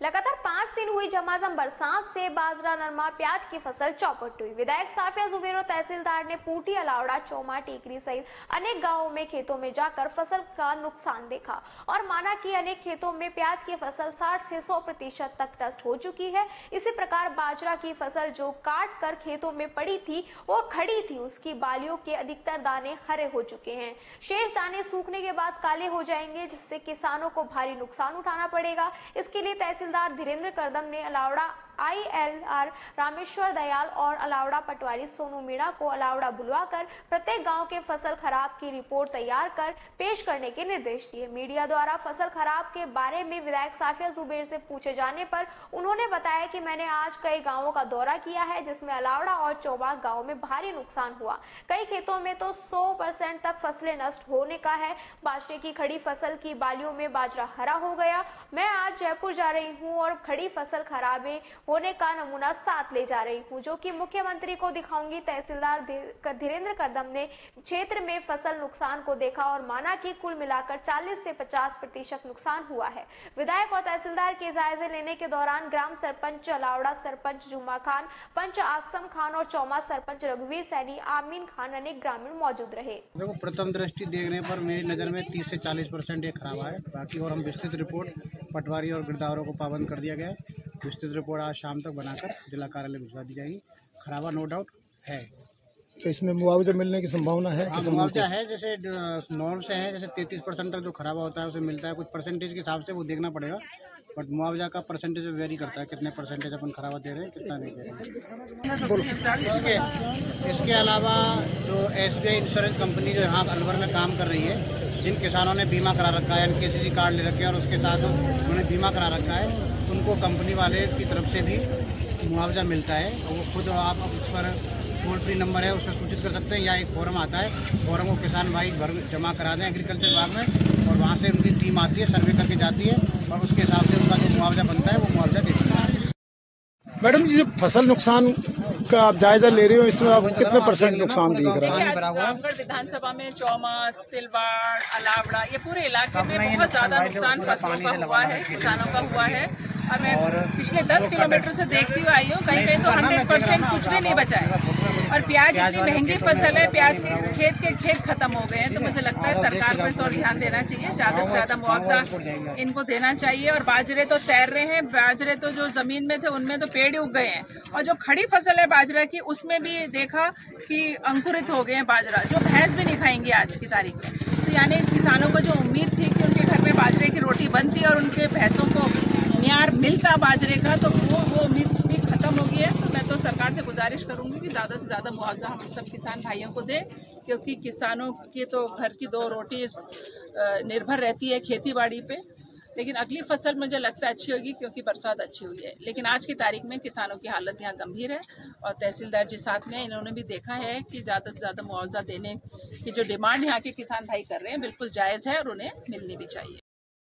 लगातार 5 दिन हुई झमाझम बरसात से बाजरा, नरमा, प्याज की फसल चौपट हुई। विधायक साफिया जुबेर और तहसीलदार ने पूटी, अलावड़ा, चौमा, टेकरी सहित अनेक गांवों में खेतों में जाकर फसल का नुकसान देखा और माना कि अनेक खेतों में प्याज की फसल 60 से 100% तक नष्ट हो चुकी है। इसी प्रकार बाजरा की फसल जो काट कर खेतों में पड़ी थी और खड़ी थी, उसकी बालियों के अधिकतर दाने हरे हो चुके हैं। शेष दाने सूखने के बाद काले हो जाएंगे, जिससे किसानों को भारी नुकसान उठाना पड़ेगा। इसके लिए तहसीलदार धीरेन्द्र करदम ने अलावड़ा ILR रामेश्वर दयाल और अलावड़ा पटवारी सोनू मीणा को अलावड़ा बुलवाकर प्रत्येक गांव के फसल खराब की रिपोर्ट तैयार कर पेश करने के निर्देश दिए। मीडिया द्वारा फसल खराब के बारे में विधायक साफिया जुबेर से पूछे जाने पर उन्होंने बताया कि मैंने आज कई गांवों का दौरा किया है, जिसमें अलावड़ा और चौमा गांव में भारी नुकसान हुआ। कई खेतों में तो 100% तक फसलें नष्ट होने का है। बाजरे की खड़ी फसल की बालियों में बाजरा हरा हो गया। मैं आज जयपुर जा रही हूँ और खड़ी फसल खराबे होने का नमूना साथ ले जा रही हूँ, जो कि मुख्यमंत्री को दिखाऊंगी। तहसीलदार धीरेन्द्र करदम ने क्षेत्र में फसल नुकसान को देखा और माना कि कुल मिलाकर 40 से 50% नुकसान हुआ है। विधायक और तहसीलदार के जायजे लेने के दौरान ग्राम सरपंच अलावड़ा, सरपंच जुम्मा खान, पंच आसम खान और चौमा सरपंच रघुवीर सैनी, आमीन खान, अनेक ग्रामीण मौजूद रहे। देखो, प्रथम दृष्टि देखने पर मेरी नज़र में 30 से 40% ये खराब है। बाकी और हम विस्तृत रिपोर्ट पटवारी और गिरदावरों को पाबंद कर दिया गया है। विस्तृत रिपोर्ट आज शाम तक बनाकर जिला कार्यालय भिजवा दी जाएगी। खराबा नो डाउट है। तो इसमें मुआवजा मिलने की संभावना है? हाँ, मुआवजा है। जैसे नॉर्म से है, जैसे 33% तक जो खराबा होता है उसे मिलता है। कुछ परसेंटेज के हिसाब से वो देखना पड़ेगा, बट मुआवजा का परसेंटेज वेरी करता है, कितने परसेंटेज अपन खराबा दे रहे हैं, कितना नहीं दे रहे हैं। इसके अलावा जो SBI इंश्योरेंस कंपनी जो यहाँ अलवर में काम कर रही है, जिन किसानों ने बीमा करा रखा है, NKCC कार्ड ले रखे हैं और उसके साथ उन्होंने बीमा करा रखा है, उनको कंपनी वाले की तरफ से भी मुआवजा मिलता है। और वो खुद आप उस पर टोल फ्री नंबर है, उसमें सूचित कर सकते हैं, या एक फॉर्म आता है, फॉर्म को किसान भाई भर जमा करा दें एग्रीकल्चर विभाग में, और वहाँ से उनकी टीम आती है, सर्वे करके जाती है और उसके हिसाब से उनका जो मुआवजा बनता है वो मुआवजा देती है। मैडम जी, फसल नुकसान का आप जायजा ले रहे हो, इसमें आप कितने % नुकसान दिख रहा है? रामगढ़ विधानसभा में चौमा, सिलवाड़, अलावड़ा, ये पूरे इलाके में बहुत ज्यादा नुकसान फसलों का हुआ है, किसानों का हुआ है। और मैं पिछले 10 किलोमीटर से देखती हुई आई हूँ, कहीं कहीं तो 100% कुछ भी नहीं बचा है। और प्याज इतनी महंगी फसल है, प्याज के खेत खत्म हो गए हैं। तो मुझे लगता है सरकार को इस और ध्यान देना चाहिए, ज्यादा से ज्यादा मुआवजा इनको देना चाहिए। और बाजरे तो तैर रहे हैं, बाजरे तो जो जमीन में थे उनमें तो पेड़ ही उग गए हैं, और जो खड़ी फसल है बाजरा की, उसमें भी देखा कि अंकुरित हो गए हैं बाजरा, जो भैंस भी नहीं खाएंगी आज की तारीख में। तो यानी किसानों को जो उम्मीद थी कि उनके घर में बाजरे की रोटी बनती और उनके भैंसों को न्यार मिलता बाजरे का, तो वो उम्मीद भी खत्म हो गई है। तो मैं तो सरकार से गुजारिश करूंगी कि ज्यादा से ज्यादा मुआवजा हम सब किसान भाइयों को दें, क्योंकि किसानों की तो घर की 2 रोटी निर्भर रहती है खेती बाड़ी पे। लेकिन अगली फसल मुझे लगता है अच्छी होगी, क्योंकि बरसात अच्छी हुई है। लेकिन आज की तारीख में किसानों की हालत यहाँ गंभीर है, और तहसीलदार जी साथ में, इन्होंने भी देखा है कि ज्यादा से ज्यादा मुआवजा देने की जो डिमांड यहाँ के किसान भाई कर रहे हैं बिल्कुल जायज है और उन्हें मिलनी भी चाहिए।